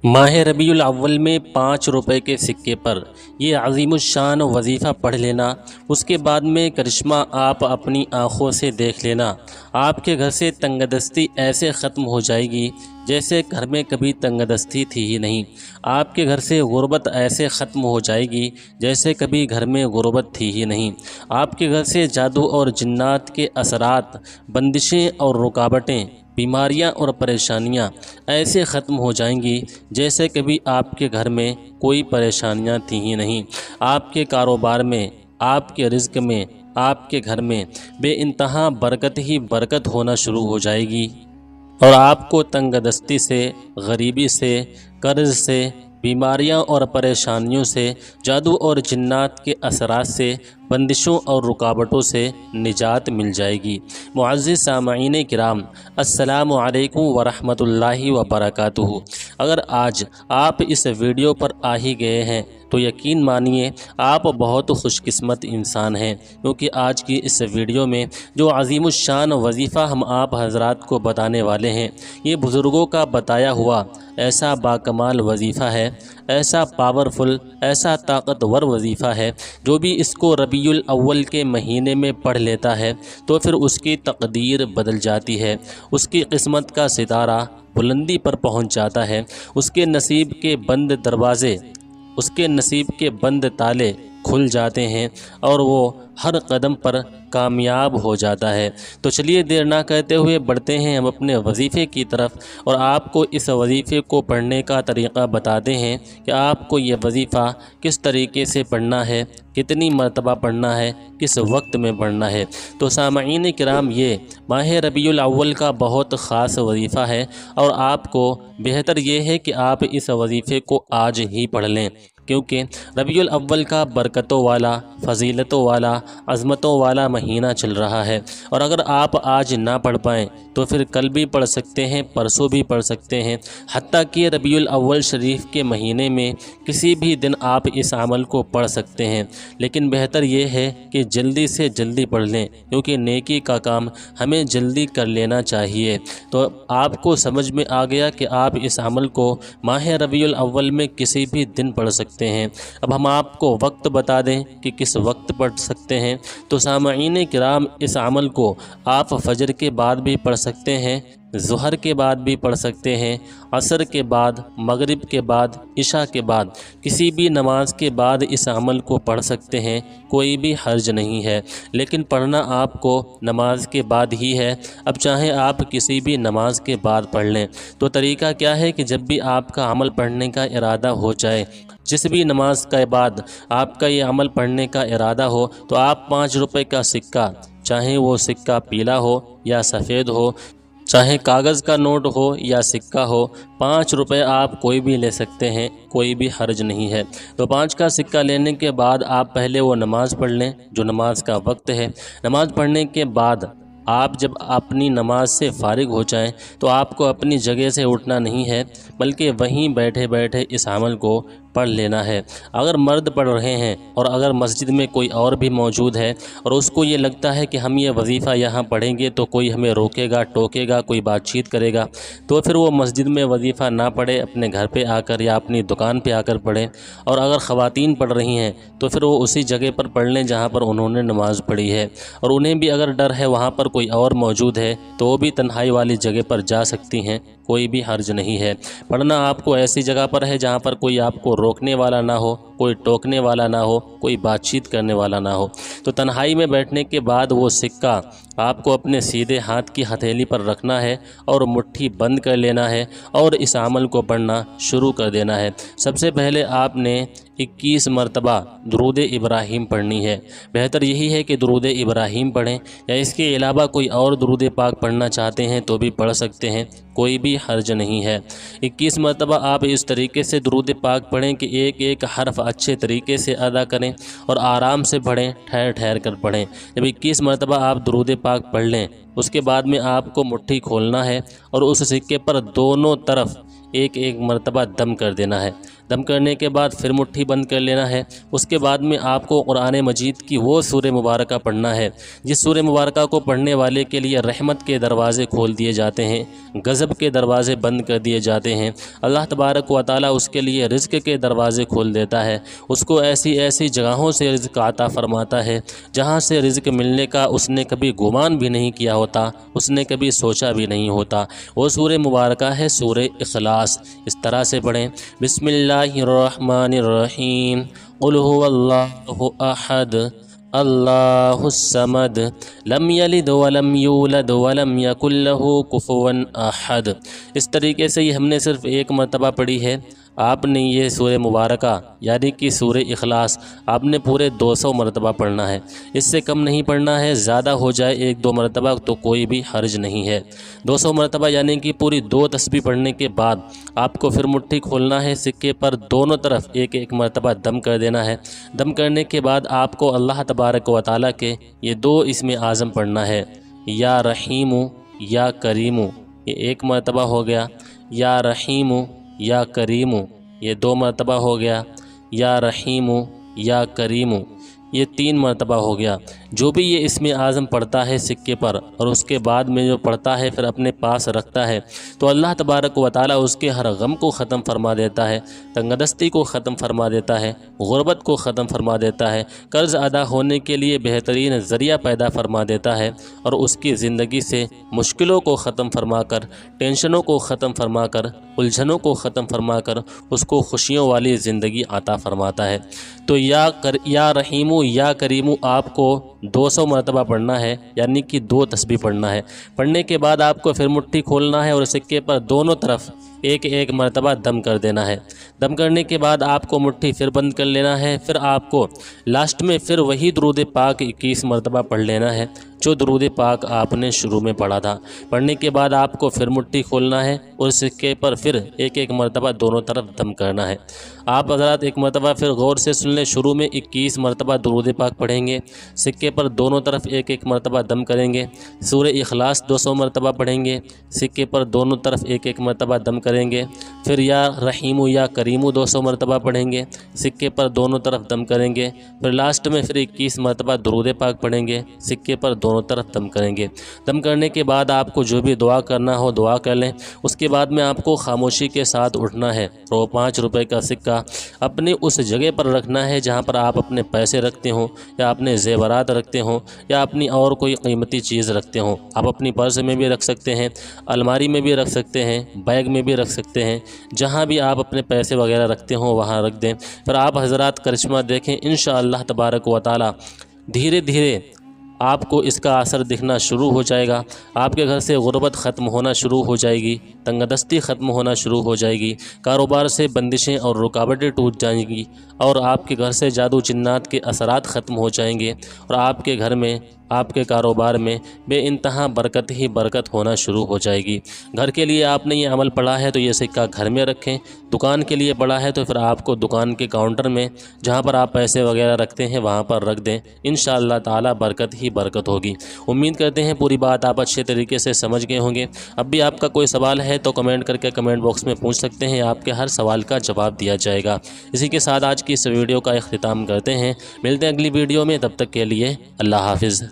ماہ ربیع الاول میں 5 روپے کے سکے پر یہ عظیم الشان وظیفہ پڑھ لینا، اس کے بعد میں کرشمہ آپ اپنی آنکھوں سے دیکھ لینا۔ آپ کے گھر سے تنگ دستی ایسے ختم ہو جائے گی جیسے گھر میں کبھی تنگ دستی تھی ہی نہیں۔ آپ کے گھر سے غربت ایسے ختم ہو جائے گی جیسے کبھی گھر میں غربت تھی ہی نہیں۔ آپ کے گھر سے جادو اور جنات کے اثرات، بندشیں اور رکاوٹیں، بیماریاں اور پریشانیاں ایسے ختم ہو جائیں گی جیسے کبھی آپ کے گھر میں کوئی پریشانیاں تھیں ہی نہیں۔ آپ کے کاروبار میں، آپ کے رزق میں، آپ کے گھر میں بے انتہا برکت ہی برکت ہونا شروع ہو جائے گی، اور آپ کو تنگ دستی سے، غریبی سے، قرض سے، بیماریاں اور پریشانیوں سے، جادو اور جنات کے اثرات سے، بندشوں اور رکاوٹوں سے نجات مل جائے گی۔ معزز سامعین کرام، السلام علیکم ورحمۃ اللہ وبرکاتہ۔ اگر آج آپ اس ویڈیو پر آ ہی گئے ہیں تو یقین مانیے آپ بہت خوش قسمت انسان ہیں، کیونکہ آج کی اس ویڈیو میں جو عظیم الشان وظیفہ ہم آپ حضرات کو بتانے والے ہیں، یہ بزرگوں کا بتایا ہوا ایسا باکمال وظیفہ ہے، ایسا پاورفل، ایسا طاقتور وظیفہ ہے۔ جو بھی اس کو ربیع الاول کے مہینے میں پڑھ لیتا ہے تو پھر اس کی تقدیر بدل جاتی ہے، اس کی قسمت کا ستارہ بلندی پر پہنچ جاتا ہے، اس کے نصیب کے بند دروازے، اس کے نصیب کے بند تالے کھل جاتے ہیں اور وہ ہر قدم پر کامیاب ہو جاتا ہے۔ تو چلیے دیر نہ کرتے ہوئے بڑھتے ہیں ہم اپنے وظیفے کی طرف، اور آپ کو اس وظیفے کو پڑھنے کا طریقہ بتاتے ہیں کہ آپ کو یہ وظیفہ کس طریقے سے پڑھنا ہے، کتنی مرتبہ پڑھنا ہے، کس وقت میں پڑھنا ہے۔ تو سامعین کرام، یہ ماہ ربیع الاول کا بہت خاص وظیفہ ہے، اور آپ کو بہتر یہ ہے کہ آپ اس وظیفے کو آج ہی پڑھ لیں، کیونکہ ربیع الاول کا برکتوں والا، فضیلتوں والا، عظمتوں والا مہینہ چل رہا ہے، اور اگر آپ آج نہ پڑھ پائیں تو پھر کل بھی پڑھ سکتے ہیں، پرسوں بھی پڑھ سکتے ہیں، حتیٰ کہ ربیع الاول شریف کے مہینے میں کسی بھی دن آپ اس عمل کو پڑھ سکتے ہیں، لیکن بہتر یہ ہے کہ جلدی سے جلدی پڑھ لیں، کیونکہ نیکی کا کام ہمیں جلدی کر لینا چاہیے۔ تو آپ کو سمجھ میں آ گیا کہ آپ اس عمل کو ماہ ربیع الاول میں کسی بھی دن پڑھ سکتے ہیں۔ اب ہم آپ کو وقت بتا دیں کہ کس وقت پڑھ سکتے ہیں۔ تو سامعین کرام، اس عمل کو آپ فجر کے بعد بھی پڑھ سکتے ہیں، ظہر کے بعد بھی پڑھ سکتے ہیں، عصر کے بعد، مغرب کے بعد، عشاء کے بعد، کسی بھی نماز کے بعد اس عمل کو پڑھ سکتے ہیں، کوئی بھی حرج نہیں ہے، لیکن پڑھنا آپ کو نماز کے بعد ہی ہے۔ اب چاہیں آپ کسی بھی نماز کے بعد پڑھ لیں۔ تو طریقہ کیا ہے کہ جب بھی آپ کا عمل پڑھنے کا ارادہ ہو جائے، جس بھی نماز کے بعد آپ کا یہ عمل پڑھنے کا ارادہ ہو، تو آپ 5 روپے کا سکہ، چاہے وہ سکہ پیلا ہو یا سفید ہو، چاہے کاغذ کا نوٹ ہو یا سکہ ہو، 5 روپے آپ کوئی بھی لے سکتے ہیں، کوئی بھی حرج نہیں ہے۔ تو 5 کا سکہ لینے کے بعد آپ پہلے وہ نماز پڑھ لیں جو نماز کا وقت ہے۔ نماز پڑھنے کے بعد آپ جب اپنی نماز سے فارغ ہو جائیں تو آپ کو اپنی جگہ سے اٹھنا نہیں ہے، بلکہ وہیں بیٹھے بیٹھے اس عمل کو پڑھ لینا ہے۔ اگر مرد پڑھ رہے ہیں اور اگر مسجد میں کوئی اور بھی موجود ہے اور اس کو یہ لگتا ہے کہ ہم یہ وظیفہ یہاں پڑھیں گے تو کوئی ہمیں روکے گا، ٹوکے گا، کوئی بات چیت کرے گا، تو پھر وہ مسجد میں وظیفہ نہ پڑھے، اپنے گھر پہ آ کر یا اپنی دکان پہ آ کر پڑھیں۔ اور اگر خواتین پڑھ رہی ہیں تو پھر وہ اسی جگہ پر پڑھ لیں جہاں پر انہوں نے نماز پڑھی ہے، اور انہیں بھی اگر ڈر ہے وہاں پر کوئی اور موجود ہے تو وہ بھی تنہائی والی جگہ پر جا سکتی ہیں، کوئی بھی حرج نہیں ہے۔ پڑھنا آپ کو ایسی جگہ پر ہے جہاں پر کوئی آپ کو روکنے والا نہ ہو، کوئی ٹوکنے والا نہ ہو، کوئی بات چیت کرنے والا نہ ہو۔ تو تنہائی میں بیٹھنے کے بعد وہ سکہ آپ کو اپنے سیدھے ہاتھ کی ہتھیلی پر رکھنا ہے اور مٹھی بند کر لینا ہے، اور اس عمل کو پڑھنا شروع کر دینا ہے۔ سب سے پہلے آپ نے 21 مرتبہ درود ابراہیم پڑھنی ہے۔ بہتر یہی ہے کہ درود ابراہیم پڑھیں، یا اس کے علاوہ کوئی اور درود پاک پڑھنا چاہتے ہیں تو بھی پڑھ سکتے ہیں، کوئی بھی حرج نہیں ہے۔ 21 مرتبہ آپ اس طریقے سے درود پاک پڑھیں کہ ایک ایک حرف اچھے طریقے سے ادا کریں اور آرام سے پڑھیں، ٹھہر ٹھہر کر پڑھیں۔ جب 21 مرتبہ آپ درود پاک پڑھ لیں، اس کے بعد میں آپ کو مٹھی کھولنا ہے اور اس سکے پر دونوں طرف ایک ایک مرتبہ دم کر دینا ہے۔ دم کرنے کے بعد پھر مٹھی بند کر لینا ہے۔ اس کے بعد میں آپ کو قرآن مجید کی وہ سورہ مبارکہ پڑھنا ہے جس سورہ مبارکہ کو پڑھنے والے کے لیے رحمت کے دروازے کھول دیے جاتے ہیں، غضب کے دروازے بند کر دیے جاتے ہیں۔ اللہ تبارک و تعالیٰ اس کے لیے رزق کے دروازے کھول دیتا ہے، اس کو ایسی ایسی جگہوں سے رزق عطا فرماتا ہے جہاں سے رزق ملنے کا اس نے کبھی گمان بھی نہیں کیا ہوتا، اس نے کبھی سوچا بھی نہیں ہوتا۔ وہ سورہ مبارکہ ہے سورہ اخلاص۔ اس طرح سے پڑھیں، بسم اللہ الرحمن الرحیم، قل هو اللہ احد اللہ الصمد لم یلد ولم یولد ولم یکن لہ کفوا احد۔ اس طریقے سے یہ ہم نے صرف ایک مرتبہ پڑھی ہے۔ آپ نے یہ سورہ مبارکہ یعنی کہ سورہ اخلاص آپ نے پورے 200 مرتبہ پڑھنا ہے، اس سے کم نہیں پڑھنا ہے۔ زیادہ ہو جائے 1-2 مرتبہ تو کوئی بھی حرج نہیں ہے۔ 200 مرتبہ یعنی کہ پوری 2 تسبیح پڑھنے کے بعد آپ کو پھر مٹھی کھولنا ہے، سکے پر دونوں طرف ایک ایک مرتبہ دم کر دینا ہے۔ دم کرنے کے بعد آپ کو اللہ تبارک و تعالیٰ کے یہ 2 اسم اعظم پڑھنا ہے، یا رحیم یا کریم، یہ 1 مرتبہ ہو گیا، یا رحیم یا کریم یہ 2 مرتبہ ہو گیا، یا رحیم یا کریم یہ 3 مرتبہ ہو گیا۔ جو بھی یہ اسم اعظم پڑھتا ہے سکے پر اور اس کے بعد میں جو پڑھتا ہے پھر اپنے پاس رکھتا ہے تو اللہ تبارک و تعالیٰ اس کے ہر غم کو ختم فرما دیتا ہے، تنگدستی کو ختم فرما دیتا ہے، غربت کو ختم فرما دیتا ہے، قرض ادا ہونے کے لیے بہترین ذریعہ پیدا فرما دیتا ہے اور اس کی زندگی سے مشکلوں کو ختم فرما کر، ٹینشنوں کو ختم فرما کر، الجھنوں کو ختم فرما کر اس کو خوشیوں والی زندگی عطا فرماتا ہے۔ تو یا رحیم یا کریم آپ کو 200 مرتبہ پڑھنا ہے، یعنی کہ 2 تسبیح پڑھنا ہے۔ پڑھنے کے بعد آپ کو پھر مٹھی کھولنا ہے اور سکے پر دونوں طرف ایک ایک مرتبہ دم کر دینا ہے۔ دم کرنے کے بعد آپ کو مٹھی پھر بند کر لینا ہے۔ پھر آپ کو لاسٹ میں پھر وہی درود پاک 21 مرتبہ پڑھ لینا ہے جو درود پاک آپ نے شروع میں پڑھا تھا۔ پڑھنے کے بعد آپ کو پھر مٹھی کھولنا ہے اور سکے پر پھر ایک ایک مرتبہ دونوں طرف دم کرنا ہے۔ آپ حضرات ایک مرتبہ پھر غور سے سن لیں، شروع میں 21 مرتبہ درود پاک پڑھیں گے، سکے پر دونوں طرف ایک ایک مرتبہ دم کریں گے۔ سورہ اخلاص 200 مرتبہ پڑھیں گے، سکے پر دونوں طرف ایک ایک مرتبہ دم کریں گے۔ پھر یا رحیم یا کریم 200 مرتبہ پڑھیں گے، سکے پر دونوں طرف دم کریں گے۔ پھر لاسٹ میں پھر 21 مرتبہ درود پاک پڑھیں گے، سکے پر دونوں طرف دم کریں گے۔ دم کرنے کے بعد آپ کو جو بھی دعا کرنا ہو دعا کر لیں۔ اس کے بعد میں آپ کو خاموشی کے ساتھ اٹھنا ہے اور 5 روپے کا سکہ اپنی اس جگہ پر رکھنا ہے جہاں پر آپ اپنے پیسے رکھتے ہوں یا اپنے زیورات رکھتے ہوں یا اپنی اور کوئی قیمتی چیز رکھتے ہوں۔ آپ اپنی پرس میں بھی رکھ سکتے ہیں، الماری میں بھی رکھ سکتے ہیں، بیگ میں بھی رکھ سکتے ہیں، جہاں بھی آپ اپنے پیسے وغیرہ رکھتے ہوں وہاں رکھ دیں۔ پھر آپ حضرات کرشمہ دیکھیں، انشاءاللہ تبارک و تعالی دھیرے دھیرے آپ کو اس کا اثر دکھنا شروع ہو جائے گا۔ آپ کے گھر سے غربت ختم ہونا شروع ہو جائے گی، تنگدستی ختم ہونا شروع ہو جائے گی، کاروبار سے بندشیں اور رکاوٹیں ٹوٹ جائیں گی اور آپ کے گھر سے جادو جنات کے اثرات ختم ہو جائیں گے اور آپ کے گھر میں، آپ کے کاروبار میں بے انتہا برکت ہی برکت ہونا شروع ہو جائے گی۔ گھر کے لیے آپ نے یہ عمل پڑھا ہے تو یہ سکہ گھر میں رکھیں، دکان کے لیے پڑھا ہے تو پھر آپ کو دکان کے کاؤنٹر میں جہاں پر آپ پیسے وغیرہ رکھتے ہیں وہاں پر رکھ دیں، انشاءاللہ تعالی برکت ہی برکت ہوگی۔ امید کرتے ہیں پوری بات آپ اچھے طریقے سے سمجھ گئے ہوں گے۔ اب بھی آپ کا کوئی سوال ہے تو کمنٹ کر کے کمنٹ باکس میں پوچھ سکتے ہیں، آپ کے ہر سوال کا جواب دیا جائے گا۔ اسی کے ساتھ آج کی اس ویڈیو کا اختتام کرتے ہیں، ملتے ہیں اگلی ویڈیو میں، تب تک کے لیے اللہ حافظ۔